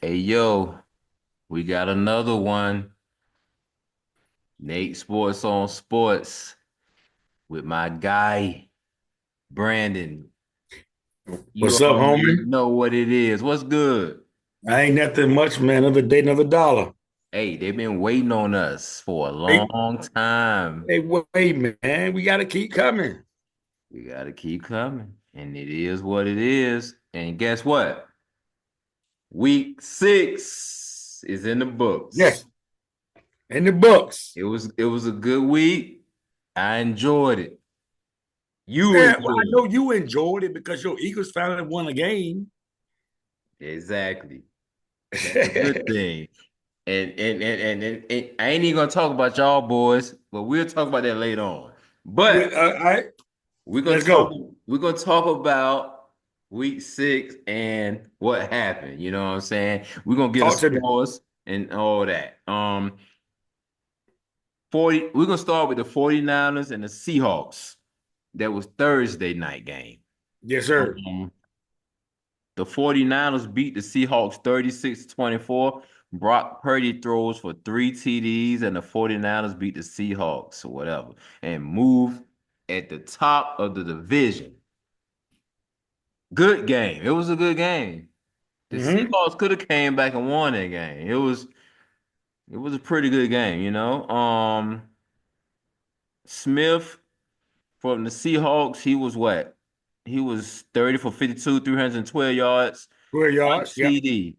Hey yo, we got another one. Nate Sports on Sports with my guy Brandon. You What's up, already homie? know what it is. What's good? I ain't nothing much, man. Another day, another dollar. Hey, they've been waiting on us for a Hey, long time. hey, wait, man. We got to keep coming. We gotta keep coming. And it is what it is. And guess what? Week 6 is in the books. Yes, in the books. It was a good week. I enjoyed it. You Yeah, well, I enjoyed know it. you enjoyed it because your Eagles finally won a game. Exactly. That's a good thing. And I ain't even gonna talk about y'all boys, but we'll talk about that later on. But All right, we're gonna let's talk go. we're gonna talk about week 6 and what happened. You know what I'm saying? We're gonna get the Talk to me. scores and all that. 40, we're gonna start with the 49ers and the Seahawks. That was Thursday night game. Yes, sir. Um, The 49ers beat the Seahawks 36-24. Brock Purdy throws for 3 TDs, and the 49ers beat the Seahawks or whatever and move at the top of the division. Good game. It was a good game. The Hmm. Seahawks could have came back and won that game. It was a pretty good game, you know. Smith from the Seahawks, he was what? He was 30 for 52, 312 yards, 12 one yards. Yep. TD.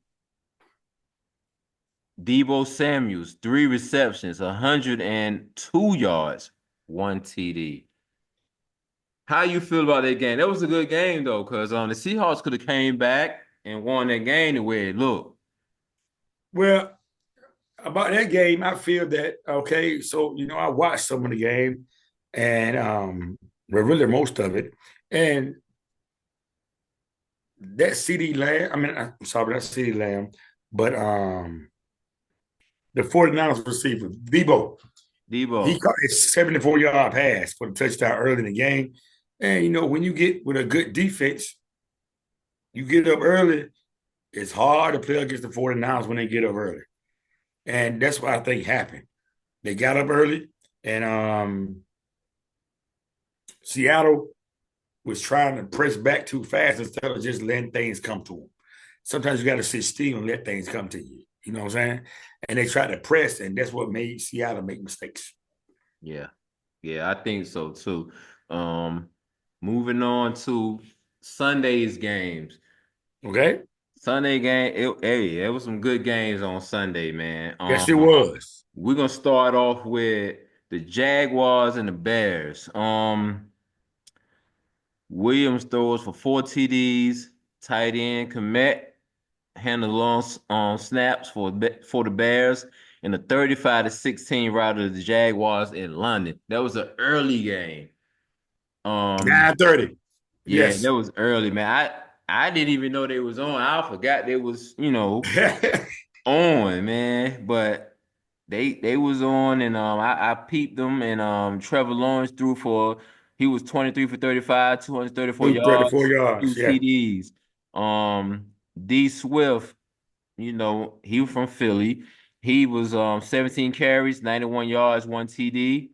Debo Samuels, 3 receptions, 102 yards, 1 TD. How you feel about that game? That was a good game though, because the Seahawks could have came back and won that game the way it looked. Well, about that game, I feel that, okay, so, I watched some of the game and, well, really most of it. And that CD Lamb, I mean, I'm sorry, not CD Lamb, but the 49ers receiver, Debo, he Debo, caught a 74-yard pass for the touchdown early in the game. And when you get with a good defense, you get up early, it's hard to play against the 49ers when they get up early. And that's what I think happened. They got up early, and Seattle was trying to press back too fast instead of just letting things come to them. Sometimes you got to sit still and let things come to you. You know what I'm saying? And they tried to press, and that's what made Seattle make mistakes. yeah, yeah, I think so too. Um, Moving on to Sunday's games. Okay? Sunday game, hey, there was some good games on Sunday, man. Yes, it was. We're gonna start off with the Jaguars and the Bears. Williams throws for 4 TDs. Tight end Komet handles long snaps for the Bears in a 35-16 rout of the Jaguars in London. That was an early game. Um, 9:30. yeah, Yes. that was early, man. I didn't even know they was on. I forgot they was, on, man. But they was on, and I peeped them, and Trevor Lawrence threw for he was 23 for 35, 234 234 yards, two yards. Yeah. TDs. D Swift, he was from Philly. He was 17 carries, 91 yards, 1 TD.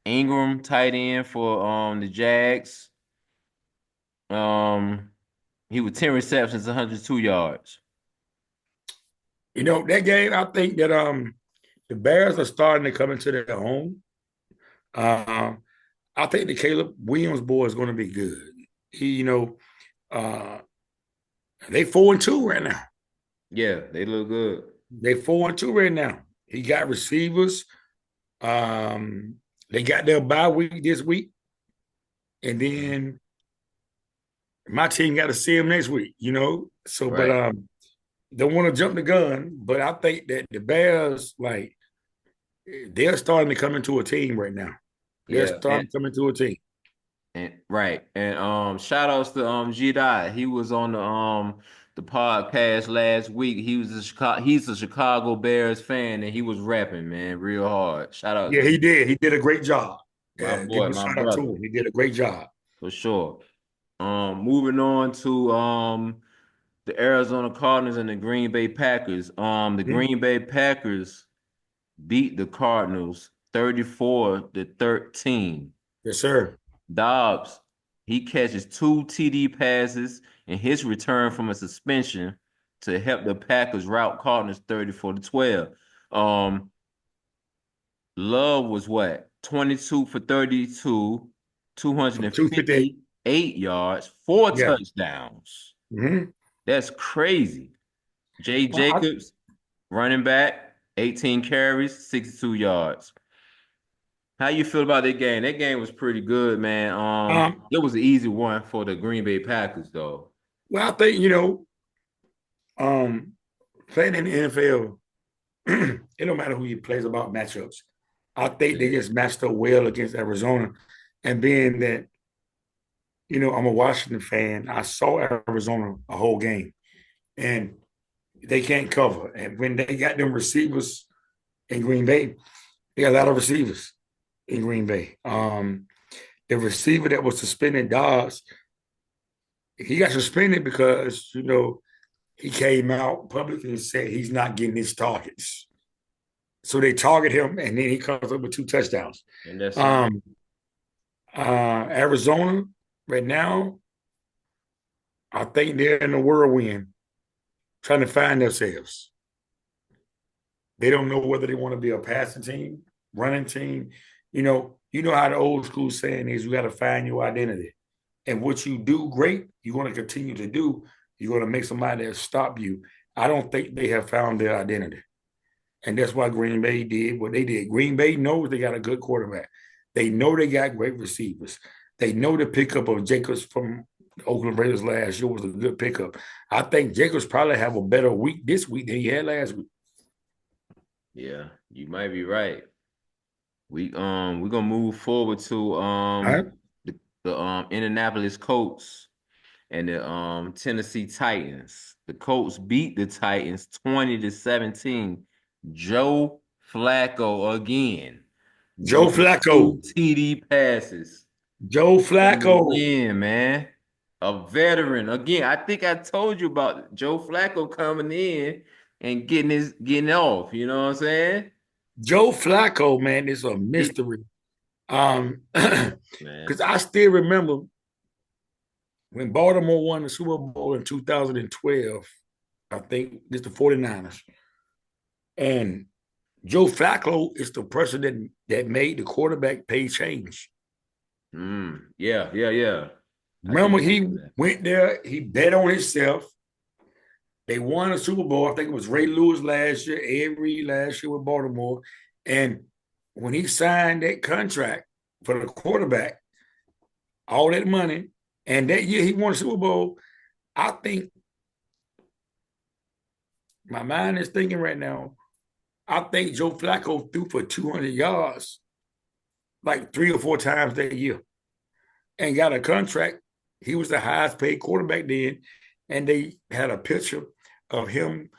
Ingram tight end for the Jags. Um he was 10 receptions, 102 yards. That game, I think that the Bears are starting to come into their own. Um, I think the Caleb Williams boy is going to be good. Uh, they 4-2 right now. Yeah, they look good. They 4-2 right now. He got receivers. Um, they got their bye week this week, and then my team got to see him next week. So, but Right. don't want to jump the gun, but I think that the Bears, like, they're starting to come into a team right now. They're Yeah, starting to come into a team. and right. And shout outs to G Dot. He was on the podcast last week. He's a Chicago Bears fan and he was rapping, man, real hard. Shout out Yeah, to he did. He did a great job. my Give boy, him a my shout out to brother, him. He did a great job. for sure. Moving on to The Arizona Cardinals and the Green Bay Packers. The Hmm? Green Bay Packers beat the Cardinals 34-13. Yes, sir. Dobbs, he catches two TD passes in his return from a suspension to help the Packers rout Cardinals 34-12. Um, Love was what? 22 for 32, From 258. 258 yards, four Yeah. touchdowns. Hmm. That's crazy. Jay Well, Jacobs, running back, 18 carries, 62 yards. How you feel about that game? That game was pretty good, man. um, It was an easy one for the Green Bay Packers, though. well, I think, um, playing in the NFL, it don't matter who you plays about matchups. I think they Yeah. just matched up well against Arizona. And being that, I'm a Washington fan, I saw Arizona a whole game. And they can't cover. And when they got them receivers in Green Bay, they got a lot of receivers in Green Bay. The receiver that was suspended, Dobbs, he got suspended because, he came out publicly and said he's not getting his targets. So they target him, and then he comes up with two touchdowns. And that's Um, Arizona, right now, I think they're in a whirlwind trying to find themselves. They don't know whether they want to be a passing team, running team. You know how the old school saying is you got to find your identity. And what you do great, you're going to continue to do. You're going to make somebody that stop you. I don't think they have found their identity. And that's why Green Bay did what they did. Green Bay knows they got a good quarterback. They know they got great receivers. They know the pickup of Jacobs from the Oakland Raiders last year was a good pickup. I think Jacobs probably have a better week this week than he had last week. yeah, you might be right. We're gonna move forward to All right. the Indianapolis Colts and the Tennessee Titans. The Colts beat the Titans 20-17. Joe Flacco again Joe with Flacco. two TD passes Joe for the Flacco. win, man. A veteran. Again, I think I told you about Joe Flacco coming in and getting off. You know what I'm saying? Joe Flacco, man, is a He, mystery. man. Because I still remember when Baltimore won the Super Bowl in 2012, I think it's the 49ers. And Joe Flacco is the person that made the quarterback pay change. Yeah, yeah, yeah. I do Remember, he remember that. went there, he bet on himself. They won a Super Bowl. I think it was Ray Lewis last year, Ed Reed last year with Baltimore. And when he signed that contract for the quarterback, all that money, and that year he won a Super Bowl, I think my mind is thinking right now, I think Joe Flacco threw for 200 yards like 3 or 4 times that year and got a contract. He was the highest paid quarterback then. And they had a picture of him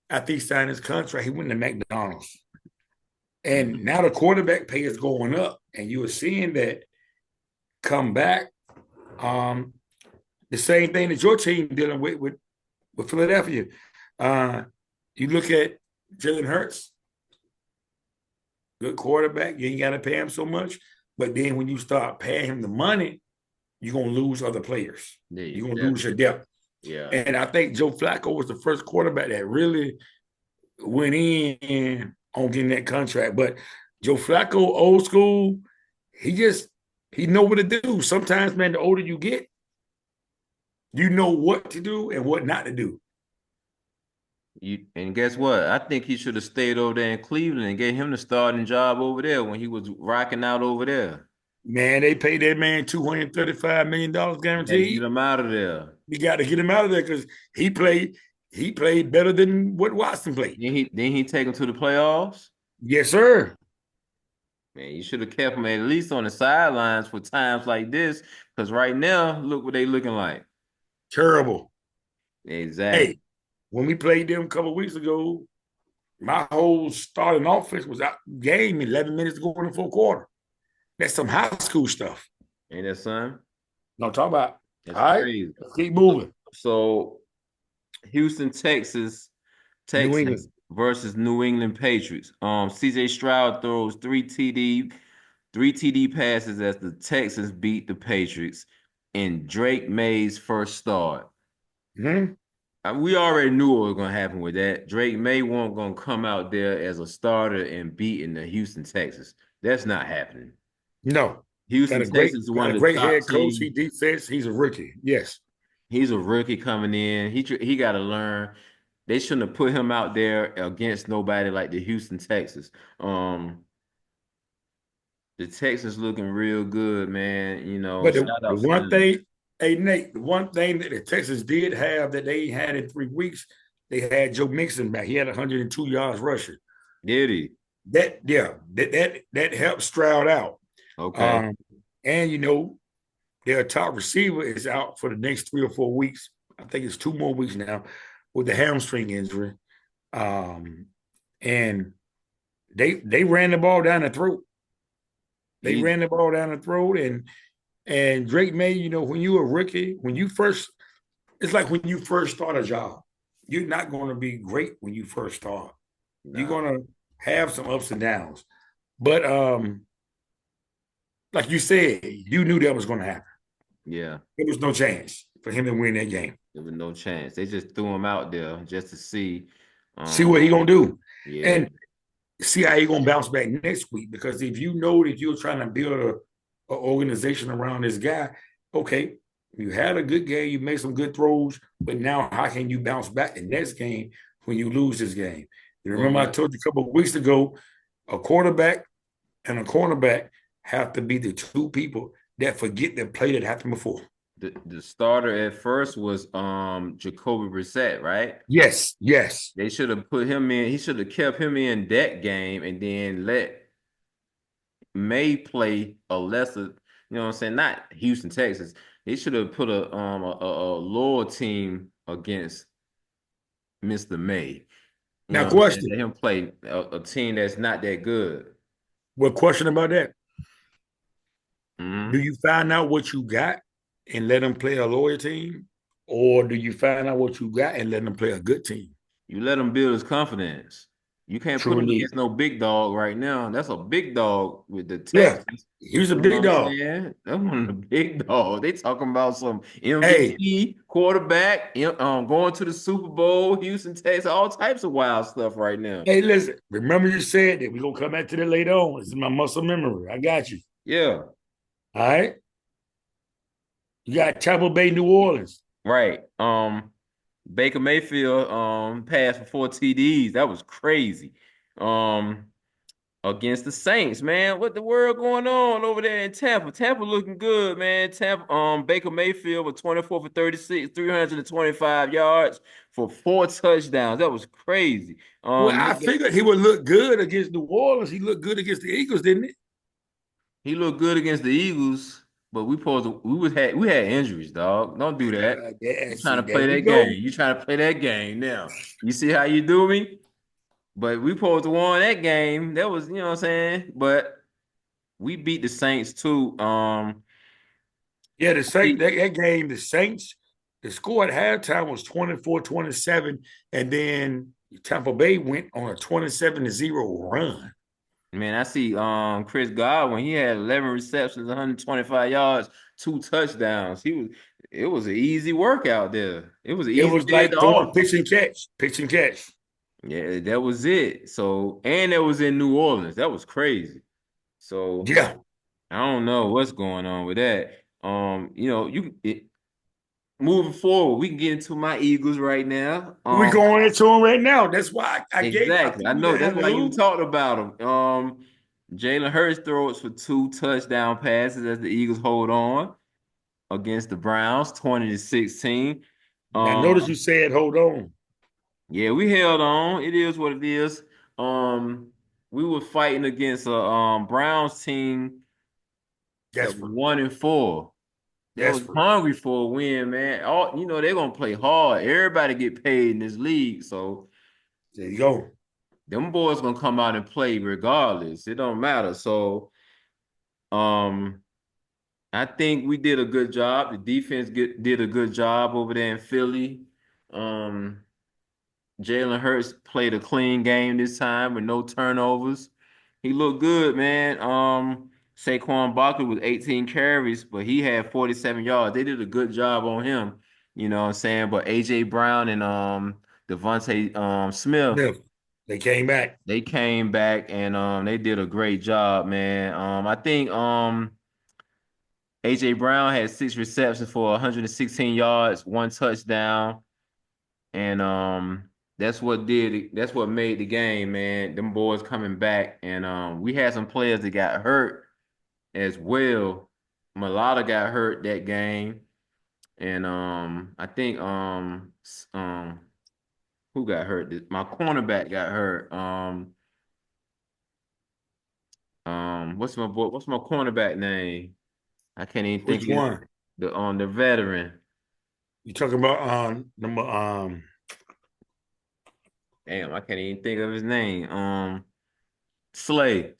after he signed his contract. He went to McDonald's. And now the quarterback pay is going up. And you were seeing that come back. Um, the same thing that your team dealing with Philadelphia. Uh, you look at Jalen Hurts, good quarterback. You ain't got to pay him so much. But then when you start paying him the money, you're going to lose other players. Yeah, You're going to lose your depth. yeah. And I think Joe Flacco was the first quarterback that really went in on getting that contract. But Joe Flacco, old school, he know what to do. Sometimes, man, the older you get, you know what to do and what not to do. And guess what? I think he should have stayed over there in Cleveland and gave him the starting job over there when he was rocking out over there. Man, they paid that man $235 million Had to get guaranteed. him out of there. You got to get him out of there because he played better than what Watson played. Then he take him to the playoffs. Yes, sir. Man, you should have kept him at least on the sidelines for times like this. Because right now, look what they looking like. Terrible. Exactly. Hey, when we played them a couple of weeks ago, my whole starting offense was out game 11 minutes to go in the fourth quarter. That's some high school stuff. Ain't that son? No, talk about. That's All right, crazy. let's keep moving. So Houston, New Texans England. versus New England Patriots. CJ Stroud throws three TD passes as the Texans beat the Patriots in Drake May's first start. Mhm. We already knew what was gonna happen with that. Drake May won't gonna come out there as a starter and beat in the Houston Texans. That's not happening. No. Houston Texans is Got one a of the great top head coach. He teams. defense. He's a rookie. Yes. He's a rookie coming in. He got to learn. They shouldn't have put him out there against nobody like the Houston Texans. The Texans looking real good, man. You know, But shout the outs to one them. thing, hey Nate, the one thing that the Texans did have that they had in 3 weeks, they had Joe Mixon back. He had 102 yards rushing. Did he? That helped Stroud out. Okay. Um, and their top receiver is out for the next 3 or 4 weeks. I think it's 2 more weeks now with the hamstring injury. Um, and they ran the ball down the throat. They He, ran the ball down the throat, and Drake May, when you a rookie, it's like when you first start a job. You're not going to be great when you first start. You're nah. going to have some ups and downs. But like you said, you knew that was going to happen. Yeah. There was no chance for him to win that game. There was no chance. They just threw him out there just to see. See Um, what he gonna do, yeah. and see how he gonna bounce back next week. Because if you know that you're trying to build a organization around this guy, okay, you had a good game, you made some good throws, but now how can you bounce back the next game when you lose this game? You Well, remember I told you a couple of weeks ago, a quarterback and a cornerback have to be the two people that forget the play that happened before. the starter at first was Jacoby Brissett, right? Yes, yes. They should have put him in. He should have kept him in that game and then let May play a lesser, you know what I'm saying? Not Houston, Texas. They should have put a lower team against Mr. May. You Now, know what I'm saying? question. Let him play a team that's not that good. What question about that? Do Hmm. you find out what you got and let them play a lower team, or do you find out what you got and let them play a good team? You let him build his confidence. You can't put True him indeed. against no big dog right now. That's a big dog with the Yeah, Texans. he was a You know big what I'm dog. saying? That's one of the big dogs. They talking about some Hey, MVP quarterback, going to the Super Bowl, Houston Texans, all types of wild stuff right now. hey, listen. Remember you said that we're gonna come back to that later on. This is my muscle memory. I got you. Yeah, All right. You got Tampa Bay, New Orleans. right. Baker Mayfield passed for 4 TDs. That was crazy. Um, Against the Saints, man. What the world going on over there in Tampa? Tampa looking good, man. Tampa, Baker Mayfield with 24 for 36, 325 yards for 4 touchdowns. That was crazy. Well, I figured he would look good against New Orleans. He looked good against the Eagles, didn't he? He looked good against the Eagles, but we had injuries, dog. Don't do that. Yeah, You trying see, to there play we that go. game. You trying to play that game now. You see how you do me? But we supposed to won that game. That was, you know what I'm saying? But we beat the Saints too. Yeah, the Saints, that game, the Saints, the score at halftime was 24-27, and then Tampa Bay went on a 27-0 run. Man, I see Chris Godwin, he had 11 receptions, 125 yards, 2 touchdowns. It was an easy workout there. It was an It easy was day at like the throwing office. pitch and catch. Yeah, that was it. So, and it was in New Orleans. That was crazy. So, Yeah. I don't know what's going on with that. Moving forward, we can get into my Eagles right now. We going into them right now. That's why I Exactly. threw I you know the that's alley why you oop. talked about him. Jalen Hurts throws for 2 touchdown passes as the Eagles hold on against the Browns, 20-16. Now notice you Um, said, hold on. yeah, we held on. It is what it is. Um, we were fighting against a Browns team that was Desperate. 1-4. They was Desperate. hungry for a win, man. They're gonna play hard. Everybody get paid in this league, so There you go. them boys gonna come out and play regardless. It don't matter. So, um, I think we did a good job. The defense did a good job over there in Philly. Jalen Hurts played a clean game this time with no turnovers. He looked good, man. Saquon Barkley with 18 carries, but he had 47 yards. They did a good job on him, you know what I'm saying? But AJ Brown and Devontae Smith, Yeah, they came back. they came back and they did a great job, man. I think AJ Brown had 6 receptions for 116 yards, 1 touchdown. And that's what made the game, man. Them boys coming back. And we had some players that got hurt as well. Mulata got hurt that game. And I think who got hurt? My cornerback got hurt. What's my cornerback name? I can't even think Which of it. one? The veteran. You talking about number Damn, I can't even think of his name. Slay.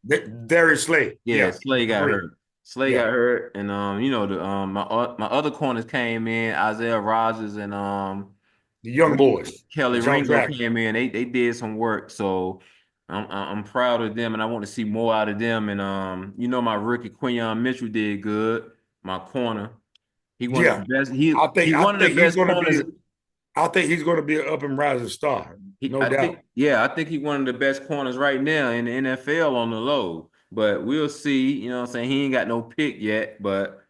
Darius Slay. Yeah, Yeah, Slay got correct. hurt. Slay Yeah, got hurt, and my other corners came in. Isaiah Rogers and the young boys, Kelly the young Ringo draft. came in. They did some work, so I'm proud of them, and I want to see more out of them. And my rookie Quinyon Mitchell did good. My corner, he one of Yeah, the best. I think He I one of the think he's best going to corners. be. I think he's going to be an up and rising star, no doubt. I think he's one of the best corners right now in the NFL on the low. But we'll see. You know what I'm saying? He ain't got no pick yet, but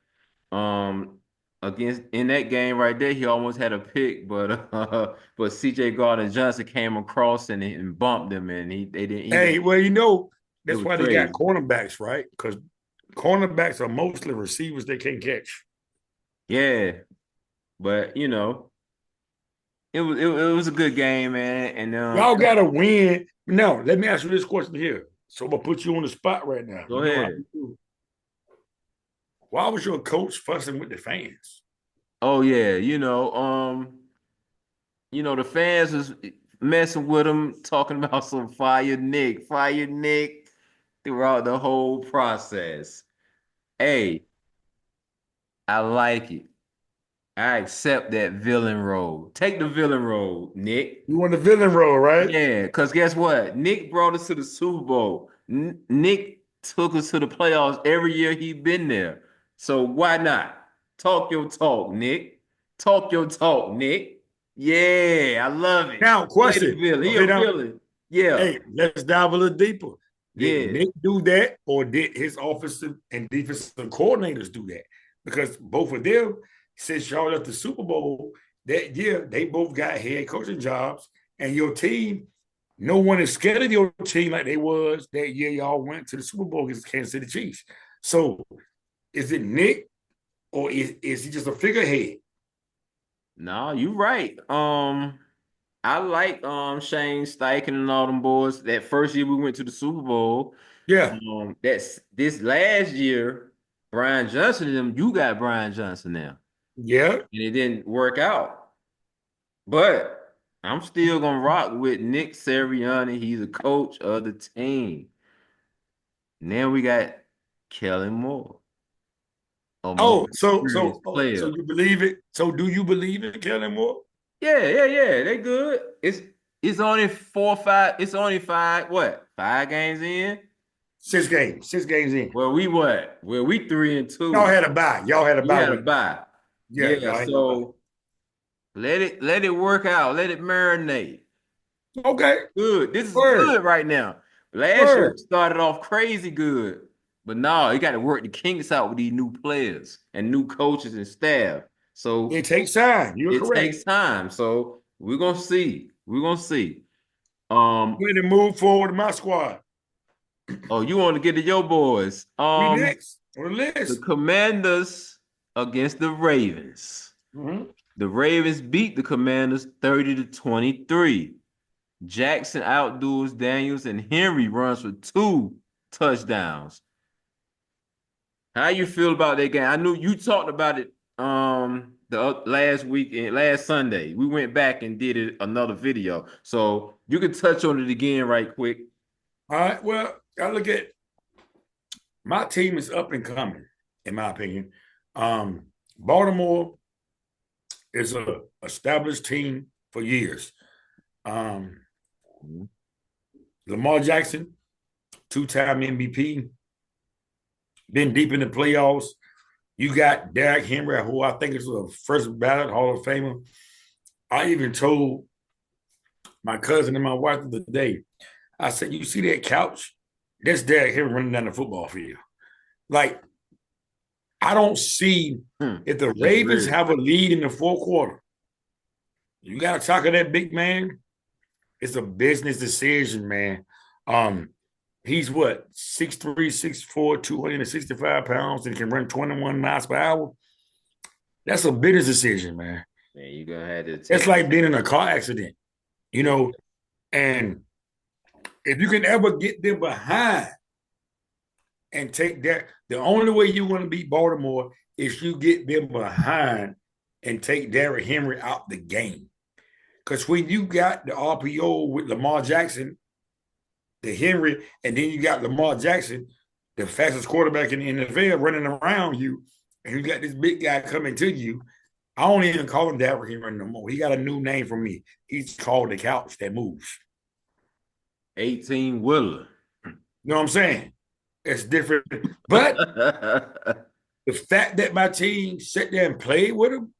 um against in that game right there, he almost had a pick, but but CJ Gardner Johnson came across and bumped him and he Hey, well, it that's was why they got crazy. cornerbacks, right? Because cornerbacks are mostly receivers they can't catch. Yeah, but it was a good game, man. And Y'all got to win. Now, let me ask you this question here. So I'm gonna put you on the spot right now. go You know how ahead. we do. Why was your coach fussing with the fans? Oh yeah, the fans was messing with him, talking about some fire Nick throughout the whole process. Hey, I like it. I accept that villain role. Take the villain role, Nick. You on the villain role, right? Yeah, because guess what? Nick brought us to the Super Bowl. Nick took us to the playoffs every year he been there. So why not? Talk your talk, Nick. Talk your talk, Nick. Yeah, I love it. Now, Play the question. villain. He Okay, a now, villain. Yeah, hey, let's dive a little deeper. Did yeah. Nick do that, or did his offensive and defensive coordinators do that? Because both of them, since y'all left the Super Bowl that year, they both got head coaching jobs, and your team, no one is scared of your team like they was that year y'all went to the Super Bowl against Kansas City Chiefs. So, is it Nick, or is he just a figurehead? No, you right. I like Shane Steichen and all them boys. That first year we went to the Super Bowl. Yeah, That's this last year, Brian Johnson and them, you got Brian Johnson now. yeah. And it didn't work out. But I'm still gonna rock with Nick Sirianni. He's a coach of the team. Now we got Kellen Moore, a more Oh, so so experienced oh, so player. you believe it? So do you believe in Kellen Moore? Yeah. They good. It's only 4 5. It's only five, what? 5 games in? 6 games, 6 games in. Well, we what? Well, we 3 and Y'all 2. had a bye. Y'all had a We bye had a week. bye. Yeah, Yeah, y'all had a bye. so let it work out. Let it marinate. Okay, Good. This is word, good right now. Last year word. we started off crazy good. But no, you got to work the kinks out with these new players and new coaches and staff. So It takes time. You're it correct. takes time. So we're gonna see. We're gonna see. Um, Ready to move forward in my squad. oh, you want to get to your boys. We next on the The list. Commanders against the Ravens. Mhm. The Ravens beat the Commanders 30-23. Jackson outdoes Daniels and Henry runs for 2 touchdowns. How you feel about that game? I knew you talked about it the last week and last Sunday. We went back and did it another video. So you can touch on it again right quick. All right. Well, I look at my team is up and coming, in my opinion. Baltimore is a established team for years. Um, Mhm. Lamar Jackson, two-time MVP, been deep in the playoffs. You got Derrick Henry, who I think is a first ballot Hall of Famer. I even told my cousin and my wife the other day, I said, you see that couch? That's Derrick Henry running down the football field. Like, I don't see if the That's Ravens weird. have a lead in the fourth quarter. You got to talk of that big man. It's a business decision, man. Um, he's what 6'3", 6'4", 265 pounds, and can run 21 miles per hour. That's a business decision, man. Man, you're gonna have to It's take. like being in a car accident, you know. And if you can ever get them behind and take that, the only way you want to beat Baltimore is you get them behind and take Derrick Henry out the game. Because when you got the RPO with Lamar Jackson, the Henry, and then you got Lamar Jackson, the fastest quarterback in the NFL, running around you, and you got this big guy coming to you. I don't even call him Derrick Henry no more. He got a new name for me. He's called the couch that moves. 18 Willer. You know what I'm saying? It's different. But the fact that my team sat there and played with him,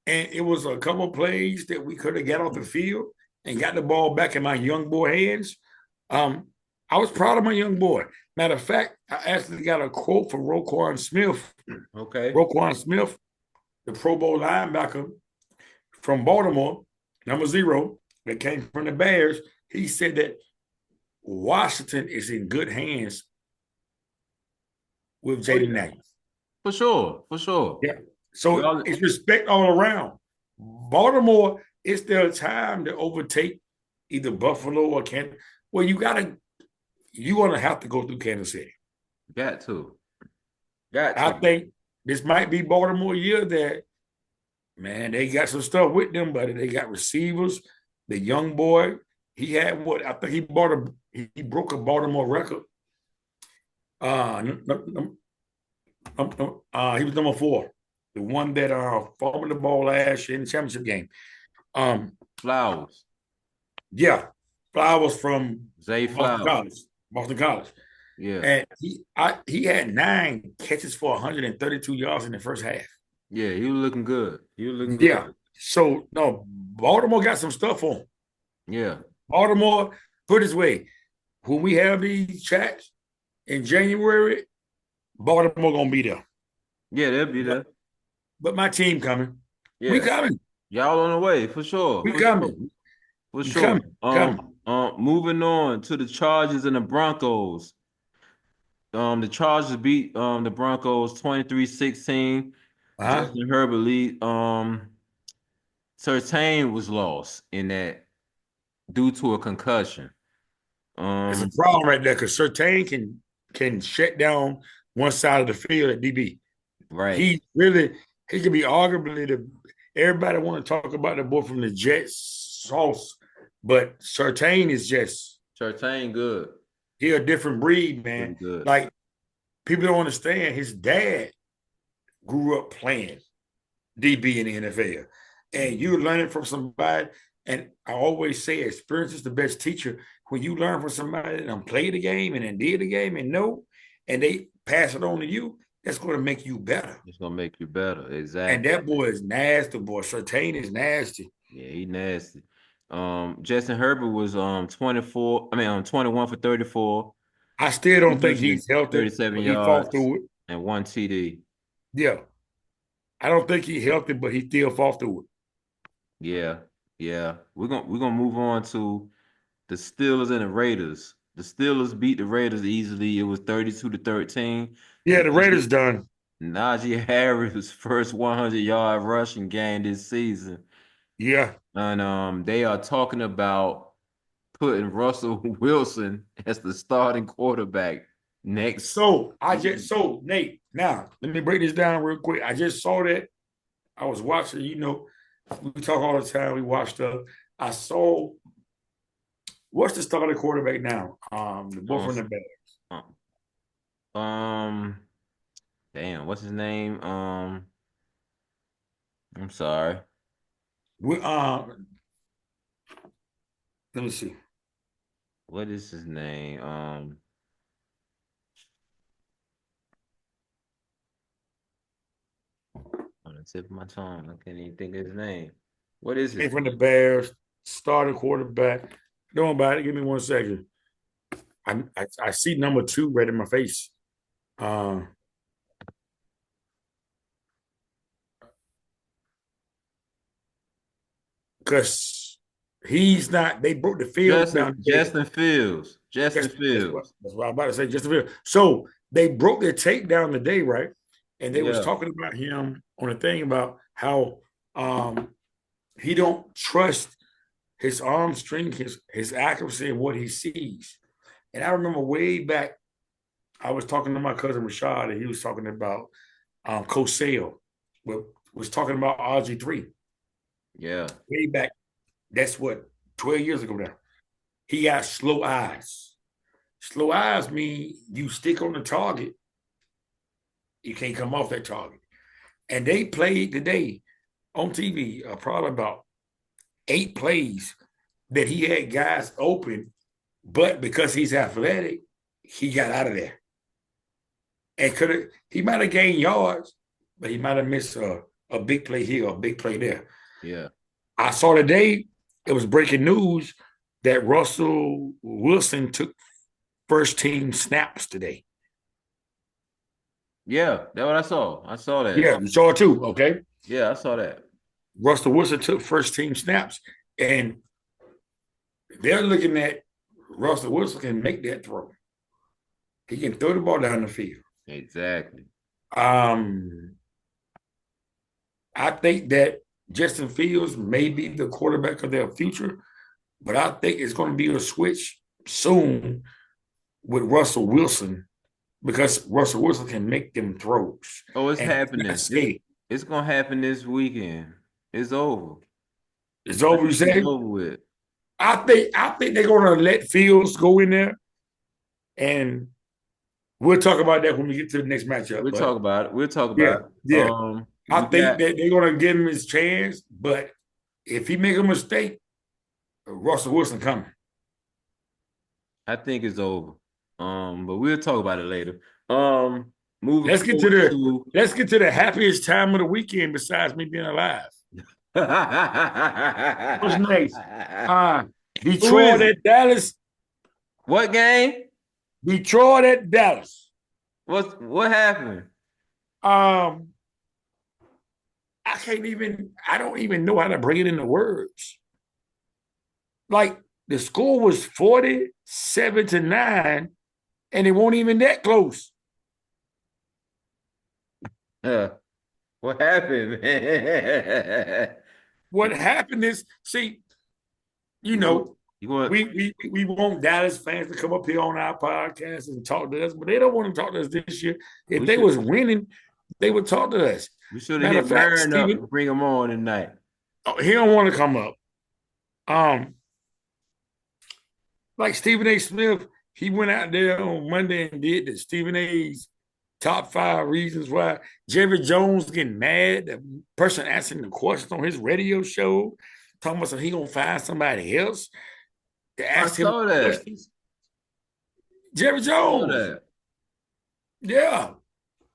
and it was a couple of plays that we could have got off the field and got the ball back in my young boy hands. Um, I was proud of my young boy. Matter of fact, I actually got a quote from Roquan Smith. Okay. Roquan Smith, the Pro Bowl linebacker from Baltimore, number 0, that came from the Bears. He said that Washington is in good hands with Oh, Jaden yeah. Daniels. For sure. For sure. Yeah. So Y'all, it's respect all around. Baltimore, it's their time to overtake either Buffalo or Kansas. Well, you're gonna have to go through Kansas City. got to. Got I to. think this might be Baltimore year that, man, they got some stuff with them, but they got receivers. The young boy, he had what I think he broke a Baltimore record. He was number 4, the one that fumbled the ball last year in the championship game. Um, Flowers. yeah, Flowers from Zay Boston Flowers. College. Boston College. Yeah. And he had 9 catches for 132 yards in the first half. Yeah, he was looking good. He was looking Yeah. good. So no, Baltimore got some stuff on. Yeah. Baltimore, put it this way, when we have these chats in January, Baltimore gonna be there. Yeah, they'll be But, there. but my team coming. We Yeah. coming. Y'all on the way, for sure. We For sure. coming. For We sure. coming. Coming. Moving on to the Chargers and the Broncos. The Chargers beat the Broncos 23-16. Uh-huh. Justin Herbert lead. Surtain was lost in that due to a concussion. It's a Um, problem right there because Surtain can shut down one side of the field at DB. right. He could be arguably everybody want to talk about the boy from the Jets sauce, but Surtain is just Surtain good. he a different breed, Really man. good. Like people don't understand. His dad grew up playing DB in the NFL, and you learning from somebody. And I always say, experience is the best teacher. When you learn from somebody that played the game and then did the game and know, and they pass it on to you, that's going to make you better. It's gonna make you better. And Exactly. that boy is nasty, boy. Surtain is nasty. Yeah, he nasty. Justin Herbert was 21 for 34, I still don't think he's healthy, 337 but he fought yards, through it. and 1 TD. Yeah. I don't think he's healthy, but he still fought through it. Yeah, yeah. We're gonna move on to the Steelers and the Raiders. The Steelers beat the Raiders easily. It was 32-13. Yeah, the Raiders done. Najee Harris' first 100-yard rushing game this season. Yeah. And they are talking about putting Russell Wilson as the starting quarterback next season. Nate, now let me break this down real quick. I just saw that. I was watching, we talk all the time. We watch stuff. I saw what's the starting quarterback now? The boy from the Bears. Um, damn, what's his name? I'm sorry. We, let me see. What is his name? On the tip of my tongue, I can't even think of his name. What is Came his from the name? Bears, starting quarterback. Don't worry about it. Give me 1 second. I see number 2 right in my face. Because he's not. They broke the field Justin down today. Justin Fields. Justin That's Fields. what I'm about to say. Just a bit. So they broke their tape down today, right? And they was Yeah. talking about him on a thing about how he don't trust his arm strength, his accuracy, and what he sees. And I remember way back, I was talking to my cousin Rashad, and he was talking about Coach Sale, was talking about RG3 Yeah. way back. That's what 12 years ago now. He got slow eyes. Slow eyes mean you stick on the target, you can't come off that target. And they played today on TV, probably about 8 plays that he had guys open, but because he's athletic, he got out of there. And he might have gained yards, but he might have missed a big play here, a big play there. Yeah. I saw today, it was breaking news that Russell Wilson took first team snaps today. Yeah, that's what I saw. I saw that. Yeah, you saw it too, okay? Yeah, I saw that. Russell Wilson took first team snaps, and they're looking at Russell Wilson can make that throw. He can throw the ball down the field. Exactly. I think that Justin Fields may be the quarterback of their future, but I think it's going to be a switch soon with Russell Wilson because Russell Wilson can make them throws. Oh, it's And happening. It's gonna happen this weekend. It's over. It's over, you say? It's over with. I think they're going to let Fields go in there, and we'll talk about that when we get to the next matchup. We'll talk about it. We'll talk Yeah, about it. yeah. I think got that they're going to give him his chance, but if he make a mistake, Russell Wilson coming. I think it's over. But we'll talk about it later. Moving Let's get forward to the happiest time of the weekend besides me being alive. What's next? Detroit at Dallas. What game? Detroit at Dallas. What happened? I don't even know how to bring it into words. Like the score was 47-9, and it won't even that close. What happened? What happened is, see, we want Dallas fans to come up here on our podcast and talk to us, but they don't want to talk to us this year. If they was winning, they would talk to us. We should have hit Vern up and bring him on tonight. He don't want to come up. Like Stephen A. Smith, he went out there on Monday and did the Stephen A.'s top 5 reasons why. Jerry Jones getting mad. The person asking the question on his radio show, talking about he gonna find somebody else to ask him questions. Jerry Jones. Yeah.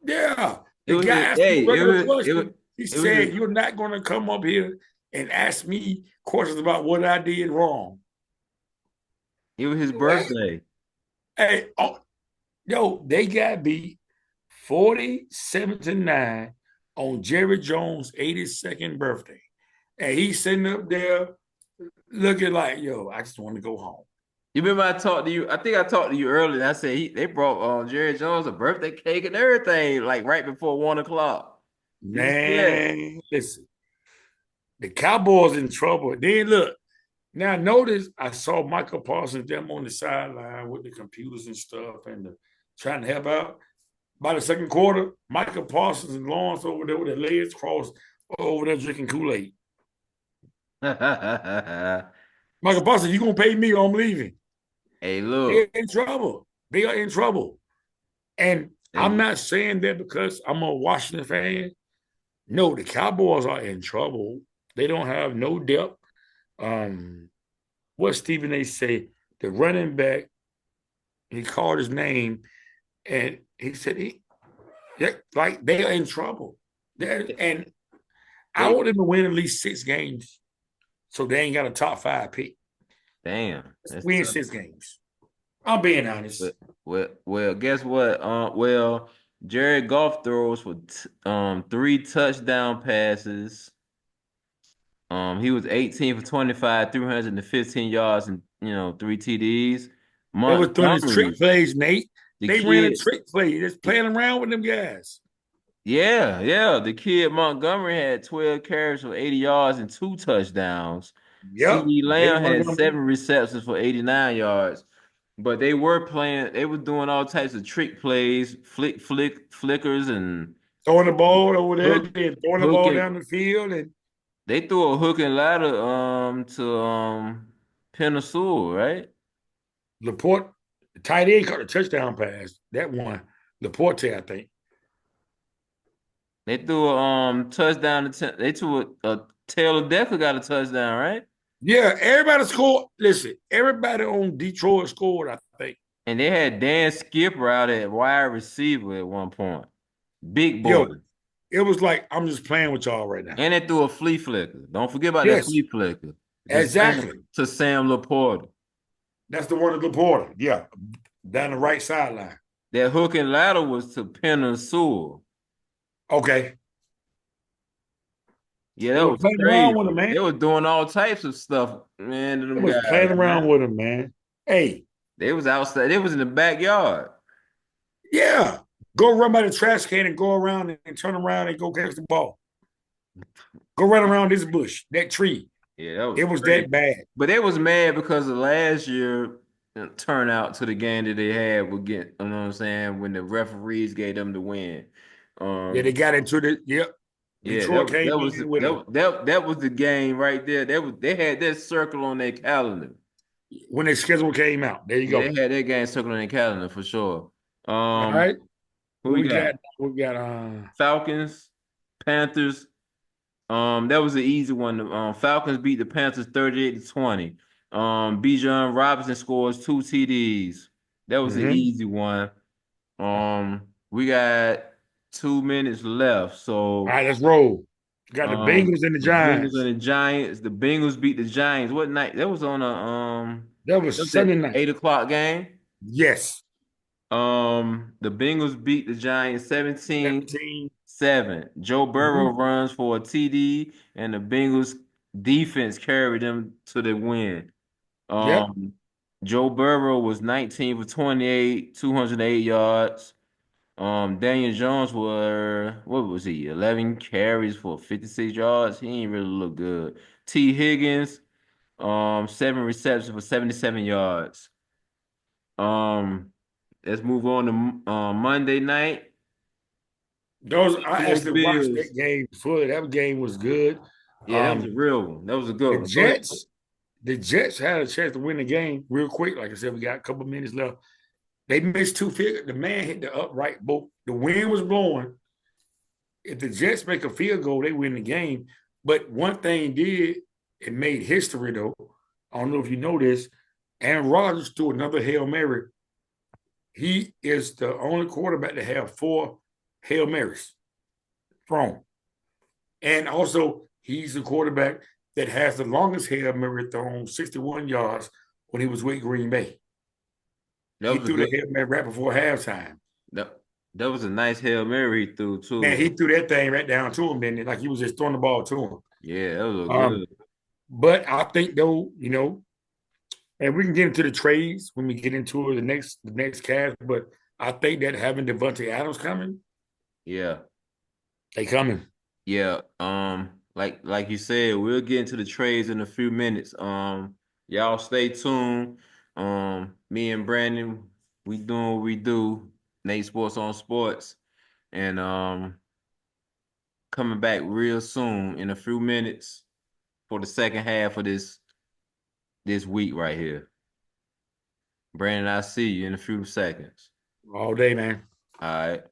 The guy asked me a regular question. He said, "You're not gonna come up here and ask me questions about what I did wrong." It was his birthday. Hey, they got beat 47-9 on Jerry Jones' 82nd birthday. And he's sitting up there looking like, I just want to go home. You remember I talked to you? I think I talked to you earlier. I said they brought Jerry Jones a birthday cake and everything, like right before 1 o'clock. Man, listen, the Cowboys in trouble. Then look, now notice I saw Michael Parsons them on the sideline with the computers and stuff and trying to help out. By the second quarter, Michael Parsons and Lawrence over there with their legs crossed over there drinking Kool-Aid. Michael Parsons, you gonna pay me or I'm leaving. Hey, look. They're in trouble. They are in trouble. And I'm not saying that because I'm a Washington fan. No, the Cowboys are in trouble They don't have no depth. Um, what Stephen A. say? The running back, he called his name, and he said like they're in trouble. And I They want them to win at least 6 games, so they ain't got a top 5 pick. damn, that's Win tough. 6 games. I'm being honest. But well, guess what? Well, Jared Goff throws for 3 touchdown passes. He was 18 for 25, 315 yards, and 3 TDs. They was throwing his trick Montgomery, plays, Nate. the They ran a kid, trick play, just playing around with them guys. yeah, the kid Montgomery had 12 carries for 80 yards and 2 touchdowns. Yep, CeeDee David Lamb had Montgomery. 7 receptions for 89 yards. But they were doing all types of trick plays, flickers, and Throwing the ball over there, hook, then throwing the ball hooking. down the field, and They threw a hook and ladder to Pensacola, right? Laporte, the tight end caught a touchdown pass. That one, Laporte, I think. They threw a touchdown they threw a Taylor Decker got a touchdown, right? Yeah, everybody scored. Listen, everybody on Detroit scored, I think. And they had Dan Skipper out at wide receiver at one point. Big Yo, boy. it was like I'm just playing with y'all right now. And they threw a flea flicker. Don't forget about that Yes, flea flicker. exactly. To Sam Laporta. That's the one at Laporte. Yeah, down the right sideline. That hook and ladder was to Penna Sewell. Okay. Yeah, They that were was playing around crazy. with him, man. They was doing all types of stuff, man, to They them was guys, playing around man. with him, man. Hey, They was outside. They was in the backyard. yeah. Go run by the trash can and go around and turn around and go catch the ball. Go run around this bush, that tree. Yeah, that was It was crazy. that bad. But they was mad because of last year turnout to the game that they had would get, you know what I'm saying, when the referees gave them the win. Yeah, they Um, got into the yep. yeah, Detroit came in with them. that was the game right there. They had that circle on their calendar. When their schedule came out. There you Yeah, go. they had that game circle on their calendar for sure. All Um, right. who What we we got? got? We got Falcons, Panthers. That was an easy one. Falcons beat the Panthers 38-20. Bijan Robinson scores 2 TDs. That was an mhm. easy one. We got 2 minutes left. All So, right, let's roll. Got the Bengals and the the Bengals and Giants. the Giants. The Bengals beat the Giants. What night? That was on a That that was was the Sunday night. 8 o'clock game. Yes. The Bengals beat the Giants 17 17. 7. Joe Burrow Mhm. runs for a TD, and the Bengals defense carried them to the win. Yep. Um, Joe Burrow was 19 for 28, 208 yards. Daniel Jones what was he? 11 carries for 56 yards. He ain't really look good. T. Higgins, 7 receptions for 77 yards. Um, let's move on to Monday night. Those I Buffalo actually watched Bills. that game fully. That game was good. Yeah, that was a real one. That was a good The one. Go ahead. Jets, the Jets had a chance to win the game real quick. Like I said, we got a couple minutes left. They missed 2 field. The man hit the upright bolt. The wind was blowing. If the Jets make a field goal, they win the game. But one thing did, it made history though. I don't know if you know this. Aaron Rodgers threw another Hail Mary. He is the only quarterback to have 4 Hail Marys thrown. And also, he's the quarterback that has the longest Hail Mary thrown, 61 yards, when he was with Green Bay. That He was a threw the good Hail Mary right before halftime. that, that was a nice Hail Mary he threw Man, too. he threw that thing right down to him, then like he was just throwing the ball to him. Yeah, that was a Um, good. but I think though, and we can get into the trades when we get into the next cast. But I think that having Devontae Adams coming, Yeah. they coming. Yeah. Like you said, we'll get into the trades in a few minutes. Y'all stay tuned. Me and Brandon, we doing what we do. Nate Sports on Sports. And coming back real soon in a few minutes for the second half of this week right here. Brandon, I'll see you in a few seconds. All day, man. All right.